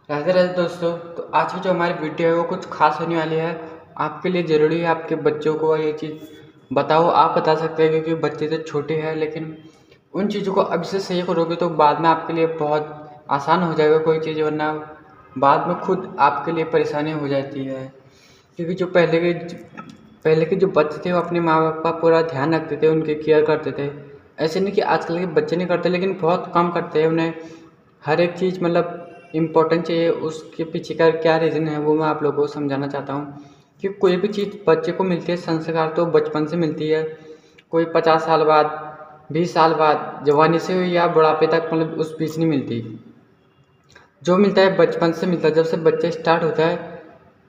राधे राधे दोस्तों। तो आज की जो हमारी वीडियो है वो कुछ खास होने वाली है। आपके लिए ज़रूरी है आपके बच्चों को ये चीज़ बताओ। आप बता सकते हैं क्योंकि बच्चे तो छोटे हैं, लेकिन उन चीज़ों को अब से सही करोगे तो बाद में आपके लिए बहुत आसान हो जाएगा कोई चीज़, वरना बाद में खुद आपके लिए परेशानी हो जाती है। क्योंकि जो पहले के जो बच्चे थे वो अपने माँ बाप का पूरा ध्यान रखते थे, उनकी केयर करते थे। ऐसे नहीं कि आजकल के बच्चे नहीं करते, लेकिन बहुत कम करते हैं। उन्हें हर एक चीज़ मतलब इम्पोर्टेंट चाहिए। उसके पीछे का क्या रीज़न है वो मैं आप लोगों को समझाना चाहता हूँ कि कोई भी चीज़ बच्चे को मिलती है संस्कार तो बचपन से मिलती है। कोई 50 साल बाद, 20 साल बाद, जवानी से या बुढ़ापे तक मतलब उस बीच नहीं मिलती। जो मिलता है बचपन से मिलता है। जब से बच्चे स्टार्ट होता है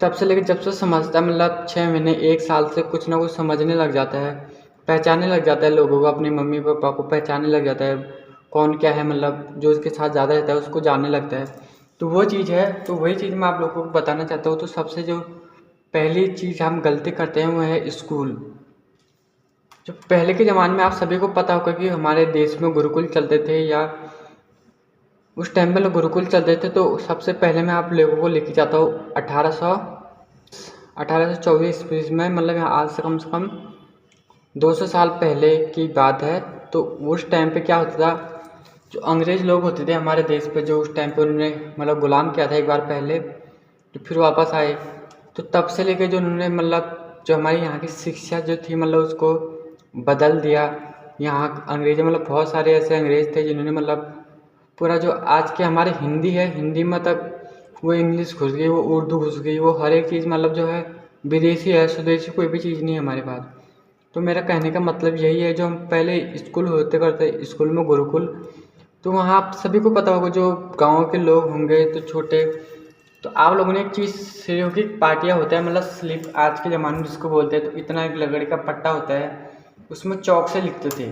तब से लेकर जब से समझता है, मतलब 6 महीने 1 साल से कुछ ना कुछ समझने लग जाता है, पहचानने लग जाता है लोगों को, अपनी मम्मी पापा को पहचानने लग जाता है। कौन क्या है, मतलब जो उसके साथ ज़्यादा रहता है उसको जानने लगता है। तो वो चीज़ है, तो वही चीज़ मैं आप लोगों को बताना चाहता हूँ। तो सबसे जो पहली चीज़ हम गलती करते हैं वो है स्कूल। जो पहले के ज़माने में आप सभी को पता होगा कि हमारे देश में गुरुकुल चलते थे, या उस टाइम में लोग गुरुकुल चलते थे। तो सबसे पहले मैं आप लोगों को लेके जाता हूँ 1824 ईस्वी में, मतलब यहाँ आज से कम 200 साल पहले की बात है। तो उस टाइम पे क्या होता था, जो अंग्रेज़ लोग होते थे हमारे देश पे, जो उस टाइम पे उन्होंने मतलब गुलाम किया था एक बार पहले, तो फिर वापस आए। तो तब से लेके जो उन्होंने मतलब जो हमारी यहाँ की शिक्षा जो थी मतलब उसको बदल दिया। यहाँ अंग्रेज़ मतलब बहुत सारे ऐसे अंग्रेज़ थे जिन्होंने मतलब पूरा जो आज के हमारे हिंदी है, हिंदी में तक वो इंग्लिश घुस गई, वो उर्दू घुस गई, वो हर एक चीज़ मतलब जो है विदेशी है, स्वदेशी कोई भी चीज़ नहीं है हमारे पास। तो मेरा कहने का मतलब यही है, जो हम पहले स्कूल होते करते स्कूल में गुरुकुल, तो वहाँ आप सभी को पता होगा, जो गाँव के लोग होंगे तो छोटे, तो आप लोगों ने एक चीज़ सुनी होगी, पाटिया होता है मतलब स्लिप आज के ज़माने में जिसको बोलते हैं। तो इतना एक लकड़ी का पट्टा होता है, उसमें चौक से लिखते थे।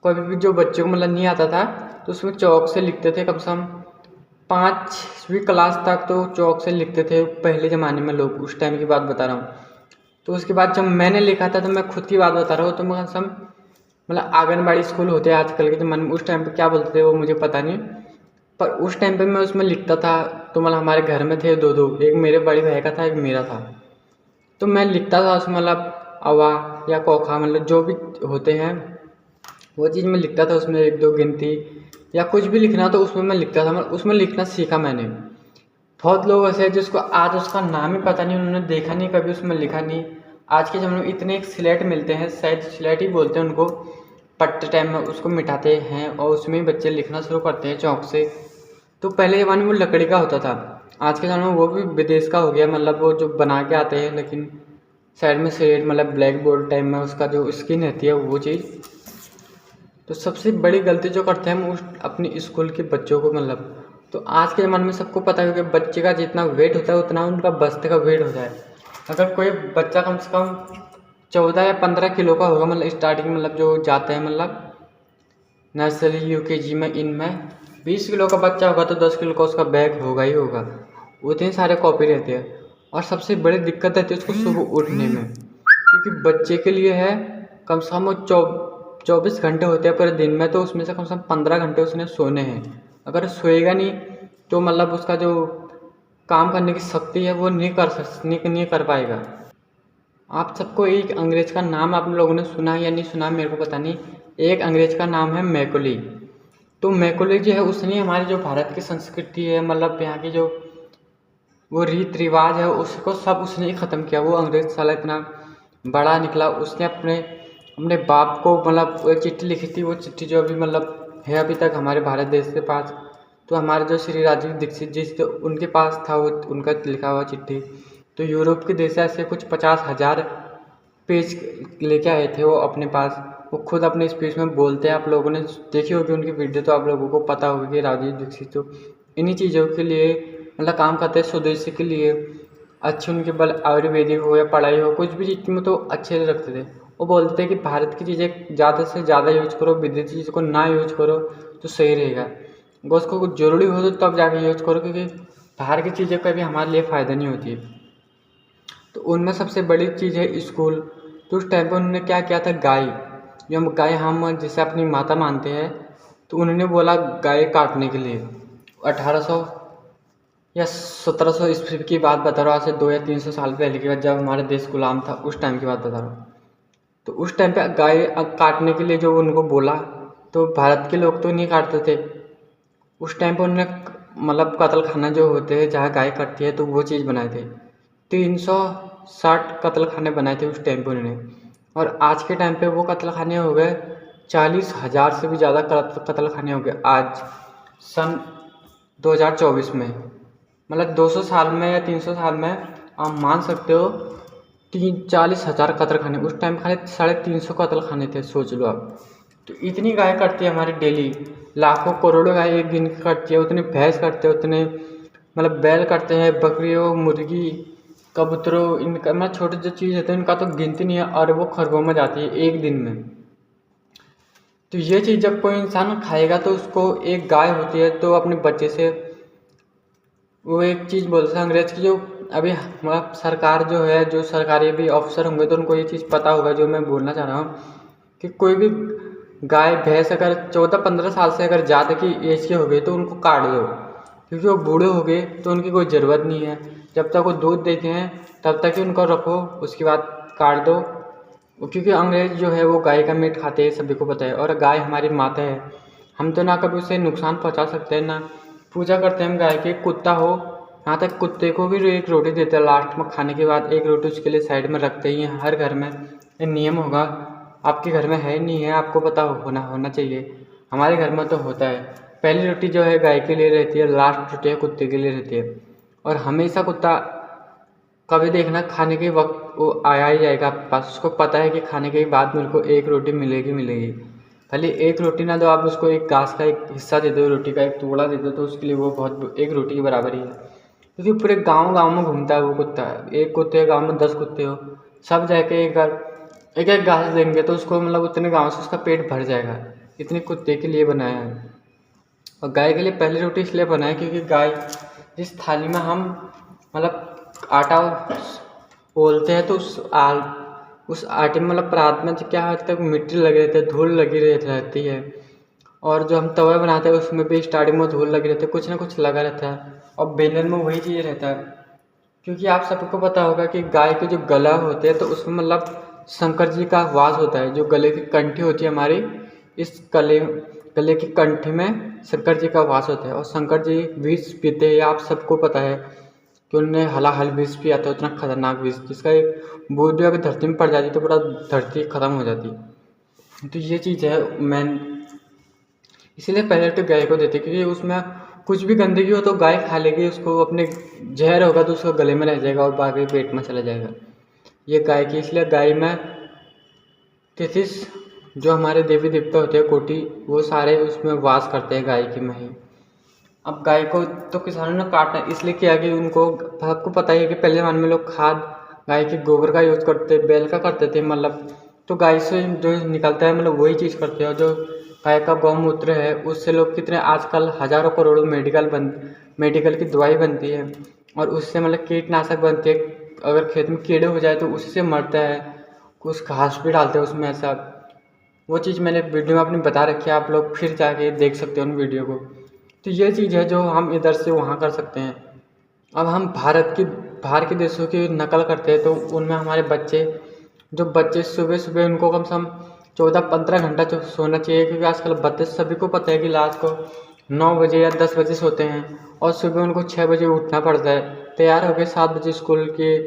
कभी भी जो बच्चों को मतलब नहीं आता था तो उसमें चौक से लिखते थे। कम से कम 5वीं क्लास तक तो चौक से लिखते थे पहले ज़माने में लोग, उस टाइम की बात बता रहा हूँ। तो उसके बाद जब मैंने लिखा था, तो मैं खुद की बात बता रहा हूँ, तो मैं कम मतलब आंगनबाड़ी स्कूल होते हैं आजकल के ज़माने में, उस टाइम पे क्या बोलते थे वो मुझे पता नहीं, पर उस टाइम पे मैं उसमें लिखता था। तो मतलब हमारे घर में थे दो दो, एक मेरे बड़े भाई का था, एक मेरा था। तो मैं लिखता था उसमें मतलब अवा या कोखा, मतलब जो भी होते हैं वो चीज़ मैं लिखता था उसमें, एक दो गिनती या कुछ भी लिखना तो उसमें मैं लिखता था। मैं उसमें लिखना सीखा मैंने। बहुत लोग ऐसे हैं जिसको आज उसका नाम ही पता नहीं, उन्होंने देखा नहीं कभी, उसमें लिखा नहीं। आज के ज़माने में इतने एक स्लेट मिलते हैं, शायद स्लेट ही बोलते हैं उनको, पढ़ते टाइम में उसको मिटाते हैं और उसमें ही बच्चे लिखना शुरू करते हैं चौक से। तो पहले ज़माने में वो लकड़ी का होता था, आज के ज़माने में वो भी विदेश का हो गया, मतलब वो जो बना के आते हैं, लेकिन साइड में स्लेट मतलब ब्लैक बोर्ड टाइप में उसका जो स्किन रहती है वो चीज़। तो सबसे बड़ी गलती जो करते हैं हम उस अपनी स्कूल के बच्चों को मतलब, तो आज के ज़माने में सबको पता है कि बच्चे का जितना वेट होता है उतना उनका बस्ते का वेट होता है। अगर कोई बच्चा कम से कम 14 या 15 किलो का होगा, मतलब स्टार्टिंग मतलब जो जाते हैं मतलब नर्सरी यूकेजी में, इनमें 20 किलो का बच्चा होगा तो 10 किलो का उसका बैग होगा ही होगा। उतने सारे कॉपी रहते हैं। और सबसे बड़ी दिक्कत रहती है उसको सुबह उठने में, क्योंकि बच्चे के लिए है कम से कम वो 24 घंटे होते हैं पूरे दिन में, तो उसमें से कम 15 घंटे उसने सोने हैं। अगर सोएगा नहीं तो मतलब उसका जो काम करने की शक्ति है वो नहीं कर पाएगा। आप सबको एक अंग्रेज का नाम आप लोगों ने सुना है या नहीं सुना मेरे को पता नहीं। एक अंग्रेज का नाम है मैकॉले। तो मैकॉले जो है उसने हमारी जो भारत की संस्कृति है, मतलब यहाँ की जो वो रीत रिवाज है उसको सब उसने ही ख़त्म किया। वो अंग्रेज साला इतना बड़ा निकला, उसने अपने अपने बाप को मतलब वो चिट्ठी लिखी थी, वो चिट्ठी जो अभी मतलब है अभी तक हमारे भारत देश के पास। तो हमारे जो श्री राजीव दीक्षित जी तो उनके पास था वो उनका लिखा हुआ चिट्ठी। तो यूरोप के देश ऐसे कुछ 50,000 पेज लेके आए थे वो अपने पास। वो खुद अपने स्पीच में बोलते हैं, आप लोगों ने देखी होगी उनकी वीडियो, तो आप लोगों को पता होगा कि राजीव दीक्षित तो इन्हीं चीज़ों के लिए मतलब काम करते हैं, स्वदेशी के लिए। अच्छे उनके बल आयुर्वेदिक हो या पढ़ाई हो, कुछ भी चीज़ में तो अच्छे रखते थे। वो बोलते हैं कि भारत की चीज़ें ज़्यादा से ज़्यादा यूज करो, विदेशी चीज़ों को ना यूज करो तो सही रहेगा। अगर उसको कुछ ज़रूरी हो तो तब जाके यूज करो, क्योंकि बाहर की चीज़ें का भी हमारे लिए फ़ायदा नहीं होती है। तो उनमें सबसे बड़ी चीज़ है स्कूल। तो उस टाइम पे उन्होंने क्या किया था, गाय, जो हम गाय हम जिसे अपनी माता मानते हैं, तो उन्होंने बोला गाय काटने के लिए या 1700 ईस्वी की बात बता रहा हूँ, आज से 200 या 300 साल पहले की बात, जब हमारा देश गुलाम था उस टाइम की बात बता रहा हूँ। तो उस टाइम पे गाय काटने के लिए जो उनको बोला, तो भारत के लोग तो नहीं काटते थे। उस टाइम पे उन्होंने मतलब कत्ल खाना जो होते हैं जहाँ गाय कटती है, तो वो चीज़ बनाए थे। 360 कत्ल खाने बनाए थे उस टाइम पे उन्होंने। और आज के टाइम पे वो कत्ल खाने हो गए 40,000 से भी ज़्यादा कत्ल खाने हो गए आज सन 2024 में। मतलब 200 साल में या 300 साल में आप मान सकते हो 40,000 कत्ल खाने। उस टाइम खाली 350 कत्ल खाने थे, सोच लो आप। तो इतनी गाय कटती है हमारी डेली, लाखों करोड़ों गाय एक दिन की कटती है। उतने भैंस कटते हैं, उतने मतलब बैल कटते हैं, बकरियों, मुर्गी, कबूतरों, इनका मतलब छोटे जो चीज़ होते हैं इनका तो गिनती नहीं है, और वो खरगों में जाती है एक दिन में। तो ये चीज़ जब कोई इंसान खाएगा तो उसको, एक गाय होती है तो अपने बच्चे से वो एक चीज़ बोलते हैं अंग्रेज की, जो अभी मतलब सरकार जो है, जो सरकारी भी ऑफिसर होंगे तो उनको ये चीज़ पता होगा जो मैं बोलना चाह रहा हूँ, कि कोई भी गाय भैंस अगर 14-15 साल से अगर ज़्यादा की एज के हो गए तो उनको काट दो, क्योंकि वो बूढ़े हो गए तो उनकी कोई ज़रूरत नहीं है। जब तक वो दूध देते हैं तब तक ही उनको रखो, उसके बाद काट दो। क्योंकि अंग्रेज जो है वो गाय का मीट खाते हैं, सभी को पता है। और गाय हमारी माता है, हम तो ना कभी उसे नुकसान पहुंचा सकते हैं, ना पूजा करते हैं हम गाय की। कुत्ता हो, यहाँ तक कुत्ते को भी एक रोटी देते हैं लास्ट में, खाने के बाद एक रोटी उसके लिए साइड में रखते ही हैं। हर घर में ये नियम होगा, आपके घर में है नहीं है, आपको पता होना चाहिए। हमारे घर में तो होता है। पहली रोटी जो है गाय के लिए रहती है, लास्ट रोटी है कुत्ते के लिए रहती है। और हमेशा कुत्ता कभी देखना खाने के वक्त वो आया ही जाएगा आपके पास, उसको पता है कि खाने के बाद मेरे को एक रोटी मिलेगी। भले एक रोटी ना दो, आप उसको एक घास का एक हिस्सा दे दो, रोटी का एक टुकड़ा दे दो, तो उसके लिए वो बहुत, एक रोटी के बराबर ही है। क्योंकि पूरे गांव में घूमता है वो कुत्ता। एक कुत्ते गांव में 10 कुत्ते हो, सब जाके एक एक घास देंगे तो उसको मतलब उतने गाँव से उसका पेट भर जाएगा। इतने कुत्ते के लिए बनाया है। और गाय के लिए पहली रोटी इसलिए बनाए क्योंकि गाय, जिस थाली में हम मतलब आटा बोलते हैं, तो उस आटे में मतलब परात में क्या होता है, मिट्टी लगी रहती है, धूल लगी रहती है। और जो हम तवा बनाते हैं उसमें भी स्टार्टिंग में धूल लगी रहती है, कुछ ना कुछ लगा रहता है। और बेलन में वही चीज़ रहता है। क्योंकि आप सबको पता होगा कि गाय के जो गला होते हैं तो उसमें मतलब शंकर जी का वास होता है। जो गले की कंठी होती है हमारी, इस गले की कंठी में शंकर जी का वास होता है। और शंकर जी विष पीते हैं, आप सबको पता है कि उन्होंने हलाहल विष पिया था, उतना खतरनाक विष जिसका एक बूंद भी अगर धरती में पड़ जाती तो पूरा धरती ख़त्म हो जाती। तो ये चीज़ है मैन, इसीलिए पहले तो गाय को देते, क्योंकि उसमें कुछ भी गंदगी हो तो गाय खा लेगी उसको, अपने जहर होगा तो उसको गले में रह जाएगा और बाकी पेट में चला जाएगा। ये गाय की, इसलिए गाय में 33 जो हमारे देवी देवता होते हैं कोटि, वो सारे उसमें वास करते हैं गाय की में ही। अब गाय को तो किसानों ने काटा इसलिए किया कि उनको, आपको पता ही है कि पहले ज़माने में लोग खाद गाय के गोबर का यूज़ करते, बैल का करते थे मतलब। तो गाय से जो निकलता है मतलब वही चीज़ करते हैं। और जो गाय का गौमूत्र है उससे लोग कितने आजकल हज़ारों करोड़ों मेडिकल की दवाई बनती है। और उससे मतलब कीटनाशक बनते हैं। अगर खेत में कीड़े हो जाए तो उससे मरता है, कुछ घास भी डालते हैं उसमें ऐसा। वो चीज़ मैंने वीडियो में अपनी बता रखी है, आप लोग फिर जाके देख सकते हो उन वीडियो को। तो ये चीज़ है जो हम इधर से वहाँ कर सकते हैं। अब हम बाहर के देशों की नकल करते हैं तो उनमें हमारे बच्चे सुबह सुबह उनको कम से कम 14-15 घंटा जो सोना चाहिए। क्योंकि आजकल बच्चे, सभी को पता है कि रात को 9 बजे या 10 बजे सोते हैं और सुबह उनको 6 बजे उठना पड़ता है। तैयार होकर 7 बजे स्कूल की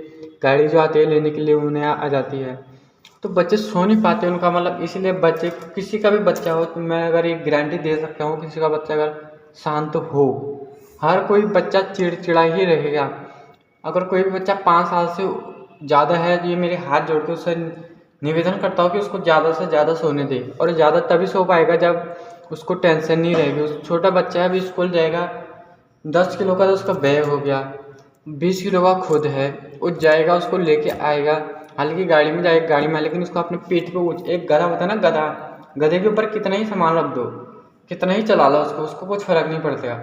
गाड़ी जो आती है लेने के लिए उन्हें आ जाती है। तो बच्चे सो नहीं पाते उनका मतलब, इसीलिए बच्चे, किसी का भी बच्चा हो तो मैं अगर एक गारंटी दे सकता हूँ, किसी का बच्चा अगर शांत हो, हर कोई बच्चा चिड़चिड़ा ही रहेगा। अगर कोई भी बच्चा 5 साल से ज़्यादा है तो ये मेरे हाथ जोड़ के उससे निवेदन करता हूँ कि उसको ज़्यादा से ज़्यादा सोने दे। और ज़्यादा तभी सो पाएगा जब उसको टेंशन नहीं रहेगी। उस छोटा बच्चा है, अभी स्कूल जाएगा, 10 किलो का तो उसका बैग हो गया, 20 किलो का खुद है, वो जाएगा उसको लेके आएगा। हालांकि गाड़ी में जाएगा गाड़ी में, लेकिन उसको अपने पीठ पे एक गधा होता है ना, गधे के ऊपर कितना ही सामान रख दो, कितना ही चला लो उसको कुछ फ़र्क नहीं पड़ता।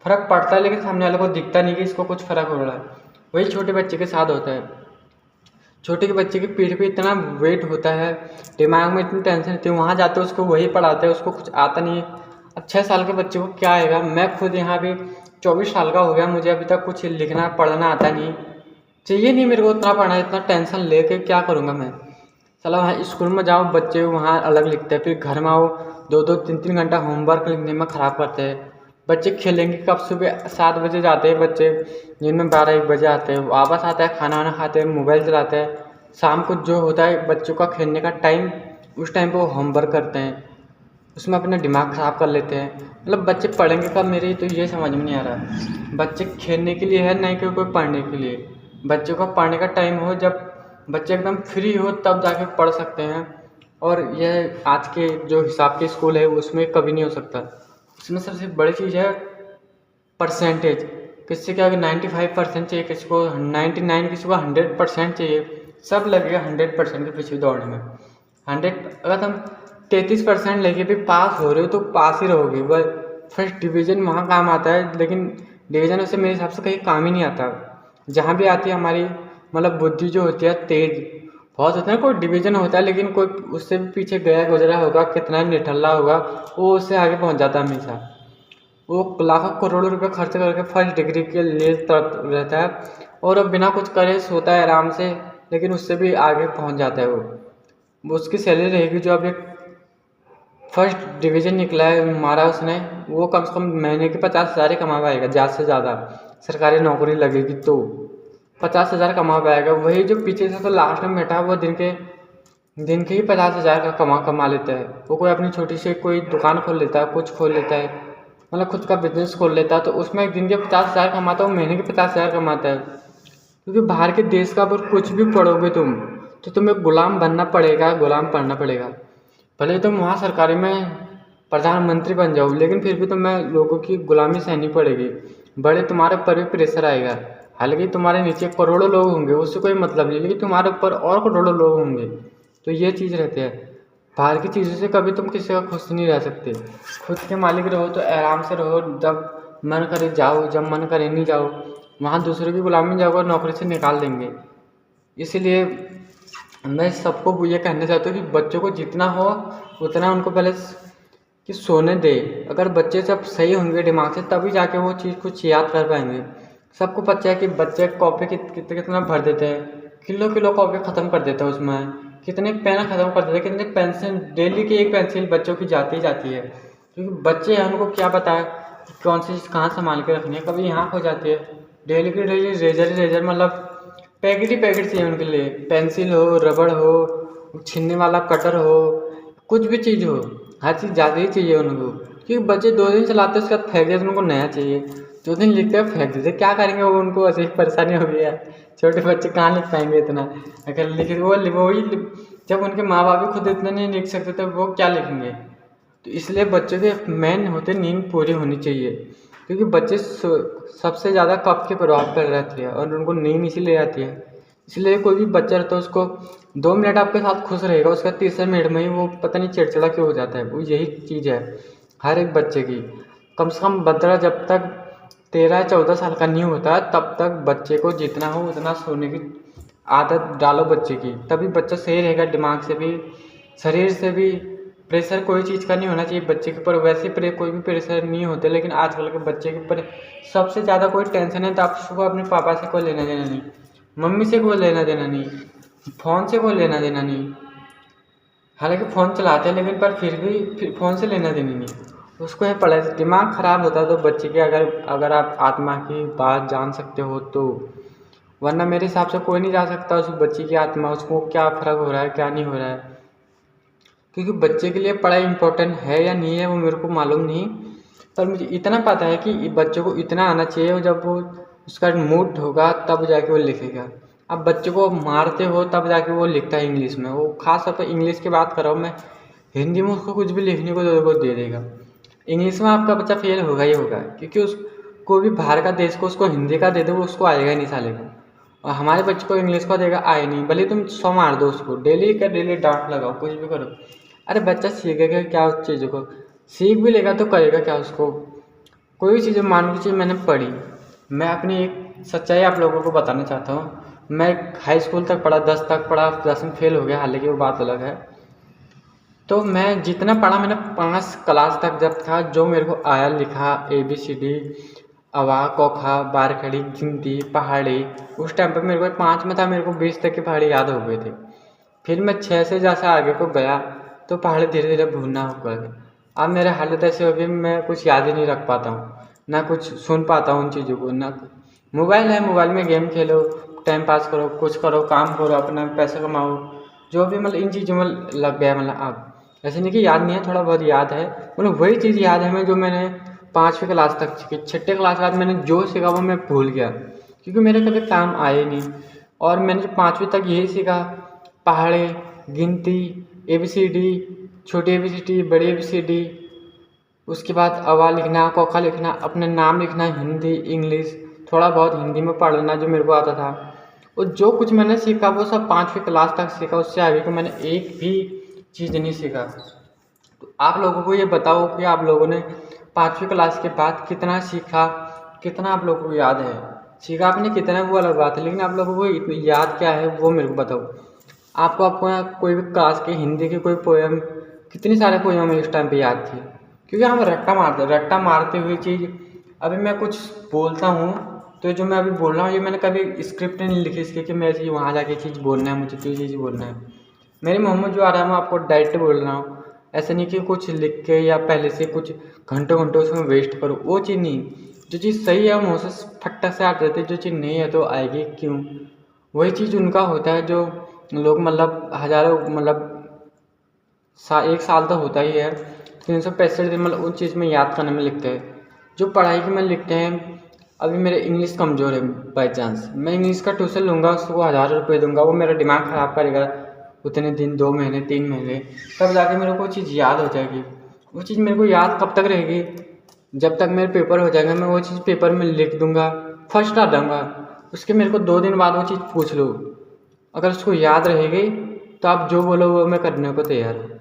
फ़र्क पड़ता है लेकिन सामने वाले को दिखता नहीं कि इसको कुछ फ़र्क हो रहा है। वही छोटे बच्चे के साथ होता है। छोटे के बच्चे की पीठ पे इतना वेट होता है, दिमाग में इतनी टेंशन होती है, वहाँ जाते हैं उसको वही पढ़ाते हैं, उसको कुछ आता नहीं है। अब 6 साल के बच्चे को क्या आएगा। मैं खुद यहाँ भी 24 साल का हो गया, मुझे अभी तक कुछ लिखना पढ़ना आता नहीं। चाहिए नहीं मेरे को उतना पढ़ना, इतना टेंशन लेके क्या करूँगा मैं। साला वहाँ स्कूल में जाओ, बच्चे वहाँ अलग लिखते हैं, फिर घर में आओ 2-2 3-3 घंटा होमवर्क लिखने में ख़राब करते हैं। बच्चे खेलेंगे कब, सुबह 7 बजे जाते हैं बच्चे, दिन में 12-1 बजे आते हैं, वापस आता है, खाना वाना खाते हैं, मोबाइल चलाते हैं। शाम को जो होता है बच्चों का खेलने का टाइम, उस टाइम पे वो होमवर्क करते हैं, उसमें अपना दिमाग ख़राब कर लेते हैं। मतलब बच्चे पढ़ेंगे कब मेरे, तो ये समझ में नहीं आ रहा। बच्चे खेलने के लिए है, नहीं कि कोई पढ़ने के लिए। बच्चों का पढ़ने का टाइम हो, जब बच्चे एकदम फ्री हो तब जाके पढ़ सकते हैं। और यह आज के जो हिसाब के स्कूल है उसमें कभी नहीं हो सकता। इसमें सबसे बड़ी चीज़ है परसेंटेज। किसी का अगर 95% चाहिए, किसी को 99, किसी को 100% चाहिए, सब लगेगा 100% के पीछे दौड़ने में। 100 अगर तुम 33% लेके भी पास हो रहे हो तो पास ही रहोगे। वह फर्स्ट डिवीज़न वहाँ काम आता है, लेकिन डिवीज़न उससे मेरे हिसाब से कहीं काम ही नहीं आता। जहाँ भी आती है हमारी मतलब बुद्धि जो होती है तेज बहुत होता है, कोई डिवीज़न होता है लेकिन कोई उससे भी पीछे गया गुजरा होगा, कितना निठल्ला होगा, वो उससे आगे पहुँच जाता है हमेशा। वो लाखों करोड़ों रुपए खर्च करके फर्स्ट डिग्री के लिए तड़प रहता है, और अब बिना कुछ करे सोता है आराम से, लेकिन उससे भी आगे पहुंच जाता है वो उसकी सैलरी रहेगी जो अब एक फर्स्ट डिवीज़न निकला है मारा उसने, वो कम से कम महीने के 50,000 ही कमा पाएगा, ज़्यादा से ज़्यादा सरकारी नौकरी लगेगी तो 50,000 कमा पाएगा। वही जो पीछे से तो लास्ट में बैठा वो दिन के ही 50,000 का कमा लेता है। वो कोई अपनी छोटी सी कोई दुकान खोल लेता है, कुछ खोल लेता है, मतलब खुद का बिजनेस खोल लेता है, तो उसमें एक दिन के 50,000 कमाता है, वो महीने के 50,000 कमाता है। क्योंकि बाहर के देश का अगर कुछ भी पढ़ोगे तुम, तो तुम्हें गुलाम बनना पड़ेगा, गुलाम पढ़ना पड़ेगा। भले तुम वहाँ सरकारी में प्रधानमंत्री बन जाओ, लेकिन फिर भी तुम्हें लोगों की गुलामी सहनी पड़ेगी। बड़े तुम्हारे ऊपर भी प्रेशर आएगा। हालांकि तुम्हारे नीचे करोड़ों लोग होंगे, उससे कोई मतलब नहीं, लेकिन तुम्हारे ऊपर और करोड़ों लोग होंगे। तो ये चीज़ रहती है। बाहर की चीज़ों से कभी तुम किसी का खुश नहीं रह सकते। खुद के मालिक रहो तो आराम से रहो, जब मन करे जाओ, जब मन करे नहीं जाओ। वहाँ दूसरों की गुलामी में जाओगे, नौकरी से निकाल देंगे। इसीलिए मैं सबको ये कहना चाहता हूँ कि बच्चों को जितना हो उतना उनको पहले कि सोने दे। अगर बच्चे जब सही होंगे दिमाग से, तभी जाके वो चीज़ कुछ याद कर पाएंगे। सबको पता है कि बच्चे कॉपी कितना भर देते हैं, किलो कॉपी ख़त्म कर देते हैं, उसमें कितने पेन ख़त्म कर देते हैं, कितने पेंसिल, डेली की एक पेंसिल बच्चों की जाती ही जाती है। क्योंकि बच्चे हैं, उनको क्या पता है कौन सी चीज़ कहाँ संभाल के रखनी है, कभी यहाँ खो जाती है। डेली की डेली रेजर मतलब पैकेट ही पैकेट चाहिए उनके लिए, पेंसिल हो, रबड़ हो, छीनने वाला कटर हो, कुछ भी चीज़ हो, हर चीज़ ज़्यादा ही चाहिए उनको। क्योंकि बच्चे 2 दिन चलाते हैं, उसके बाद फेंक देते, उनको नया चाहिए। 2 दिन लिखते हैं फेंक देते, क्या करेंगे वो, उनको ऐसे ही परेशानी हो गई है। छोटे बच्चे कहाँ लिख पाएंगे इतना, अगर लिखे वो ही जब उनके माँ बाप भी खुद इतना नहीं लिख सकते तो वो क्या लिखेंगे। तो इसलिए बच्चों के मेन होते नींद पूरी होनी चाहिए, क्योंकि बच्चे सबसे ज़्यादा कफ के प्रभाव पर रहते हैं और उनको नींद इसीलिए आती है। इसलिए कोई भी बच्चा रहता है उसको 2 मिनट आपके साथ खुश रहेगा, उसका तीसरे मिनट में ही वो पता नहीं चिड़चिड़ा क्यों हो जाता है। वो यही चीज़ है हर एक बच्चे की। कम से कम बच्चा जब तक 13-14 साल का नहीं होता तब तक बच्चे को जितना हो उतना सोने की आदत डालो बच्चे की, तभी बच्चा सही रहेगा, दिमाग से भी शरीर से भी। प्रेशर कोई चीज़ का नहीं होना चाहिए बच्चे के ऊपर, वैसे कोई भी प्रेशर नहीं होते, लेकिन आजकल के बच्चे के ऊपर सबसे ज़्यादा कोई टेंशन है तो आप उसको अपने पापा से कोई लेना देना नहीं, मम्मी से कोई लेना देना नहीं, फ़ोन से कोई लेना देना नहीं। हालांकि फ़ोन चलाते हैं लेकिन पर फिर भी फ़ोन से लेना देना नहीं, उसको है पढ़ाई से दिमाग ख़राब होता है। तो बच्चे के अगर आप आत्मा की बात जान सकते हो तो, वरना मेरे हिसाब से कोई नहीं जा सकता उस बच्चे की आत्मा, उसको क्या फ़र्क हो रहा है क्या नहीं हो रहा है। क्योंकि बच्चे के लिए पढ़ाई इम्पोर्टेंट है या नहीं है वो मेरे को मालूम नहीं, पर मुझे इतना पता है कि बच्चों को इतना आना चाहिए, जब वो उसका मूड होगा तब जाके वो लिखेगा। अब बच्चे को मारते हो तब जाके वो लिखता है इंग्लिश में, वो खास तौर पर इंग्लिश की बात कर रहा हूँ मैं। हिंदी में उसको कुछ भी लिखने को वो दे देगा, इंग्लिश में आपका बच्चा फेल होगा ही होगा। क्योंकि उस कोई भी बाहर का देश को उसको हिंदी का दे दो वो उसको आएगा ही नहीं साले को, और हमारे बच्चे को इंग्लिश का देगा आए नहीं, भले तुम 100 मार दो उसको, डेली का डेली डांट लगाओ, कुछ भी करो। अरे बच्चा सीखेगा क्या उस चीज़ों को, सीख भी लेगा तो करेगा क्या उसको। कोई भी चीज़ मान लीजिए मैंने पढ़ी, मैं अपनी एक सच्चाई आप लोगों को बताना चाहता हूँ। मैं हाई स्कूल तक पढ़ा, 10 तक पढ़ा, 10 में फेल हो गया, हालांकि वो बात अलग है। तो मैं जितना पढ़ा मैंने 5 क्लास तक जब था, जो मेरे को आया लिखा ABCD अवा, कोखा, बारखड़ी, गिनती, पहाड़ी। उस टाइम पे मेरे को 5 में था, मेरे को 20 तक की पहाड़ी याद हो गई थी। फिर मैं 6 से जैसे आगे को गया तो पहाड़ी धीरे धीरे भूलना हो गया। अब मेरी हालत ऐसी हो गई, मैं कुछ याद ही नहीं रख पाता हूँ, ना कुछ सुन पाता हूँ उन चीज़ों को। ना मोबाइल है, मोबाइल में गेम खेलो, टाइम पास करो, कुछ करो, काम करो, अपना पैसा कमाओ, जो भी मतलब इन चीज़ों में लग गया। मतलब अब ऐसे नहीं कि याद नहीं है, थोड़ा बहुत याद है। मतलब वही चीज़ याद है मैं जो मैंने 5वीं क्लास तक सीखी। 6ठे क्लास के बाद मैंने जो सीखा वो मैं भूल गया, क्योंकि मेरे कभी काम आए नहीं। और मैंने जो 5वीं तक यही सीखा, पहाड़ी, गिनती, ABCD, छोटी ABCD, बड़ी ABCD, उसके बाद अवा लिखना, कोखा लिखना, अपने नाम लिखना, हिंदी, इंग्लिश, थोड़ा बहुत हिंदी में पढ़ना जो मेरे को आता था। और जो कुछ मैंने सीखा वो सब 5वीं क्लास तक सीखा, उससे आगे को मैंने एक भी चीज़ नहीं सीखा। तो आप लोगों को ये बताओ कि आप लोगों ने 5वीं क्लास के बाद कितना सीखा, कितना आप लोगों को याद है। सीखा आपने कितना वो अलग बात है, लेकिन आप लोगों को याद क्या है वो मेरे को बताओ। आपको कोई भी क्लास की हिंदी की कोई पोएम, कितनी सारे पोएम हमें इस टाइम पे याद थी, क्योंकि हम रट्टा मारते हुए चीज़। अभी मैं कुछ बोलता हूँ तो जो मैं अभी बोल रहा हूँ ये मैंने कभी स्क्रिप्ट नहीं लिखी इसकी कि मैं वहाँ जाके चीज़ बोलना है, मुझे तो ये चीज़ बोलना है। मेरे मुँह में जो आ रहा है मैं आपको डायरेक्ट बोल रहा हूँ। ऐसा नहीं कि कुछ लिख के या पहले से कुछ घंटों घंटों उसमें वेस्ट करो, वो चीज़ नहीं। जो चीज़ सही है मुँह से फट्टा से आ जाती है, जो चीज़ नहीं है तो आएगी क्यों। वही चीज़ उनका होता है जो लोग मतलब हज़ारों मतलब 1 साल तो होता ही है, 365 दिन मतलब उन चीज़ में याद करने में लिखते हैं। जो पढ़ाई के में लिखते हैं, अभी मेरे इंग्लिश कमज़ोर है बाई चांस, मैं इंग्लिश का ट्यूशन लूँगा, उसको 1000 रुपये दूँगा, वो मेरा दिमाग ख़राब करेगा उतने दिन, 2 महीने 3 महीने, तब जाके मेरे को वो चीज़ याद हो जाएगी। वो चीज़ मेरे को याद कब तक रहेगी, जब तक मेरे पेपर हो जाएगा, मैं वो चीज़ पेपर में लिख दूँगा, फर्स्ट आ जाऊँगा। उसके मेरे को 2 दिन बाद वो चीज़ पूछ लो, अगर उसको याद रहेगी तो आप जो बोलो वो मैं करने को तैयार हूँ।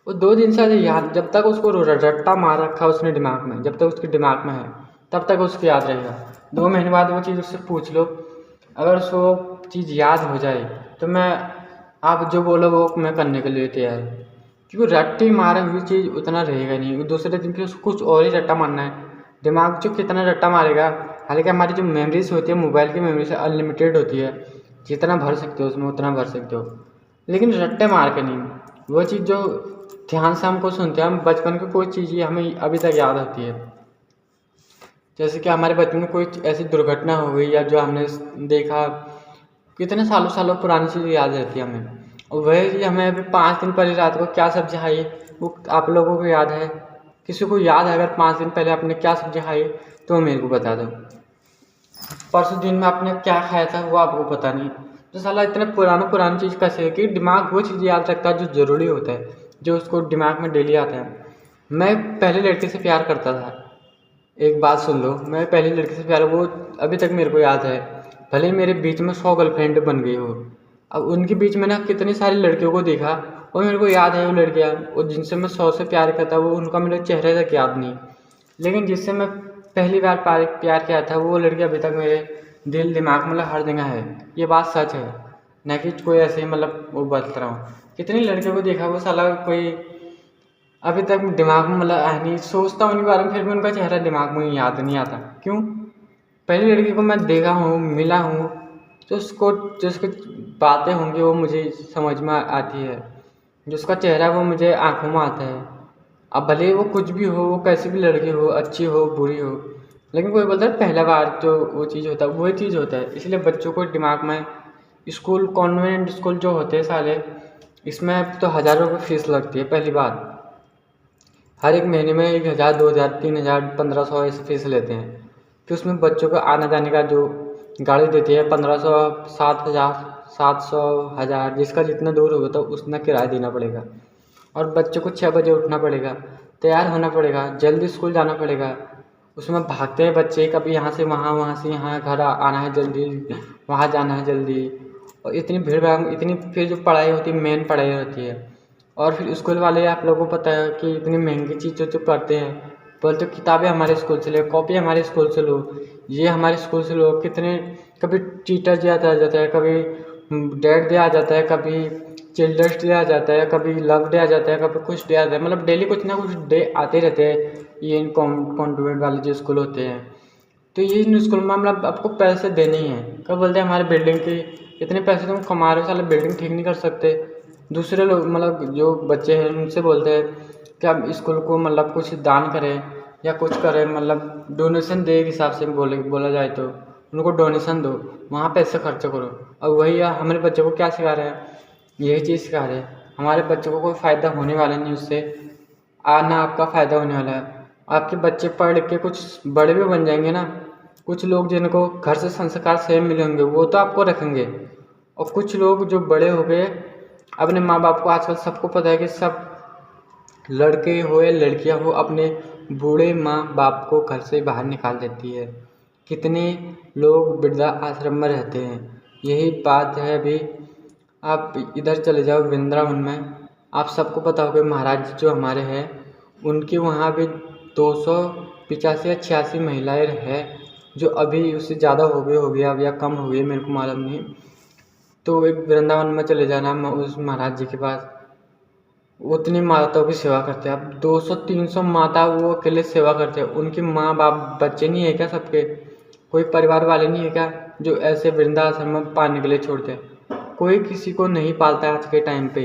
वो 2 दिन से याद, जब तक उसको रट्टा मार रखा है उसने दिमाग में, जब तक उसके दिमाग में है तब तक उसको याद रहेगा। 2 महीने बाद वो चीज़ उससे पूछ लो, अगर उसको चीज़ याद हो जाए तो मैं, आप जो बोलो वो मैं करने के लिए तैयार हूँ। क्योंकि रट्टी मारे हुई चीज़ उतना रहेगा नहीं, दूसरे दिन फिर उसको कुछ और ही रट्टा मारना है। दिमाग जो कितना रट्टा मारेगा, हालांकि हमारी जो मेमोरीज होती है मोबाइल की मेमोरी से अनलिमिटेड होती है, जितना भर सकते हो उसमें उतना भर सकते हो, लेकिन रट्टे मार के नहीं। वो चीज़ जो ध्यान से हमको सुनते हैं, हम बचपन की कोई चीज़ हमें अभी तक याद होती है। जैसे कि हमारे बचपन में कोई ऐसी दुर्घटना हो गई या जो हमने देखा, कितने सालों सालों पुरानी चीज़ याद रहती है हमें। और वही चीज़ हमें अभी 5 दिन पहले रात को क्या सब्जी खाई वो आप लोगों को याद है? किसी को याद है अगर 5 दिन पहले आपने क्या सब्जी खाई तो मेरे को बता दो। परसों दिन में आपने क्या खाया था वो आपको पता नहीं। तो साला इतने पुरानी चीज़ कैसे है कि दिमाग वो चीज़ याद रखता है जो ज़रूरी होता है, जो उसको दिमाग में डेली आता है। मैं पहले लड़के से प्यार करता था, एक बात सुन लो, मैं पहली लड़की से प्यार, वो अभी तक मेरे को याद है। भले ही मेरे बीच में 100 गर्लफ्रेंड बन गई हो, अब उनके बीच में ना कितनी सारी लड़कियों को देखा और मेरे को याद है वो लड़कियाँ, और जिनसे मैं 100 से प्यार करता वो उनका मेरे चेहरे तक याद नहीं। लेकिन जिससे मैं पहली बार प्यार किया था वो लड़की अभी तक मेरे दिल दिमाग मतलब हर जगह है। ये बात सच है, न कि कोई ऐसे ही मतलब वो बता रहा हूँ। कितनी लड़कियों को देखा वो साला कोई अभी तक दिमाग में मतलब है नहीं, सोचता हूँ उनके बारे में फिर भी उनका चेहरा दिमाग में याद नहीं आता। क्यों? पहली लड़की को मैं देखा हूँ, मिला हूँ, तो उसको जो उसकी बातें होंगी वो मुझे समझ में आती है, जो उसका चेहरा है वो मुझे आँखों में आता है। अब भले ही वो कुछ भी हो, वो कैसी भी लड़की हो, अच्छी हो बुरी हो, लेकिन कोई बोलता है पहला बार जो वो चीज़ होता है वही चीज़ होता है। इसलिए बच्चों को दिमाग में, स्कूल कॉन्वेंट स्कूल जो होते हैं साले, इसमें तो हज़ारों रुपये फीस लगती है। पहली बात, हर एक महीने में 1000 2000 3000 1500 ऐसे फीस लेते हैं। फिर उसमें बच्चों को आने जाने का जो गाड़ी देती है 1500 7000 700 1000, जिसका जितना दूर होगा तो उतना किराया देना पड़ेगा। और बच्चों को 6 बजे उठना पड़ेगा, तैयार होना पड़ेगा, जल्दी स्कूल जाना पड़ेगा। उसमें भागते हैं बच्चे, कभी यहाँ से वहाँ, वहाँ से यहाँ, घर आना है जल्दी, वहाँ जाना है जल्दी। और इतनी भीड़ भाड़, इतनी फिर जो पढ़ाई होती है मेन पढ़ाई होती है। और फिर स्कूल वाले आप लोगों को पता है कि इतनी महंगी चीज़ जो करते हैं, बोलते किताबें हमारे स्कूल से लो, कॉपी हमारे स्कूल से लो, ये हमारे स्कूल से लो। कितने कभी टीचर डे आ जाता है, कभी डैड डे आ जाता है, कभी चिल्ड्रंस डे आ जाता है, कभी लव डे आ जाता है, कभी कुछ डे आ जाता है। मतलब डेली कुछ ना कुछ डे आते रहते हैं ये इन कॉन्वेंट वाले जो स्कूल होते हैं। तो ये इन स्कूल में मतलब आपको पैसे देने ही हैं। कब बोलते हैं हमारे बिल्डिंग की इतने पैसे तुम कमा रहे हो, साला बिल्डिंग ठीक नहीं कर सकते। दूसरे लोग मतलब जो बच्चे हैं उनसे बोलते हैं कि आप स्कूल को मतलब कुछ दान करें या कुछ करें, मतलब डोनेशन दे के हिसाब से बोला जाए तो उनको डोनेशन दो, वहाँ पैसे खर्च करो। और वही हमारे बच्चों को क्या सिखा रहे हैं, यही चीज़ सिखा रहे हैं। हमारे बच्चों को कोई फ़ायदा होने वाला नहीं उससे, ना आपका फ़ायदा होने वाला है। आपके बच्चे पढ़ लिख के कुछ बड़े भी बन जाएंगे ना, कुछ लोग जिनको घर से संस्कार सेम मिले होंगे वो तो आपको रखेंगे, और कुछ लोग जो बड़े हो गए अपने माँ बाप को, आजकल सबको पता है कि सब लड़के हो या लड़कियां हो अपने बूढ़े माँ बाप को घर से बाहर निकाल देती है। कितने लोग वृद्धा आश्रम में रहते हैं। यही बात है। अभी आप इधर चले जाओ वृंदावन में, आप सबको पता होगा महाराज जी जो हमारे हैं उनके वहाँ भी 285 या 86 महिलाएं हैं, जो अभी उससे ज़्यादा हो गया अब या कम हो गई मेरे को मालूम नहीं। तो एक वृंदावन में चले जाना उस महाराज जी के पास, उतनी माताओं की सेवा करते हैं। अब 200-300 माता वो अकेले सेवा करते हैं। उनके माँ बाप बच्चे नहीं है क्या सबके, कोई परिवार वाले नहीं है क्या जो ऐसे वृंदाश्रम में पालने के लिए छोड़ते हैं। कोई किसी को नहीं पालता है आज के टाइम पे।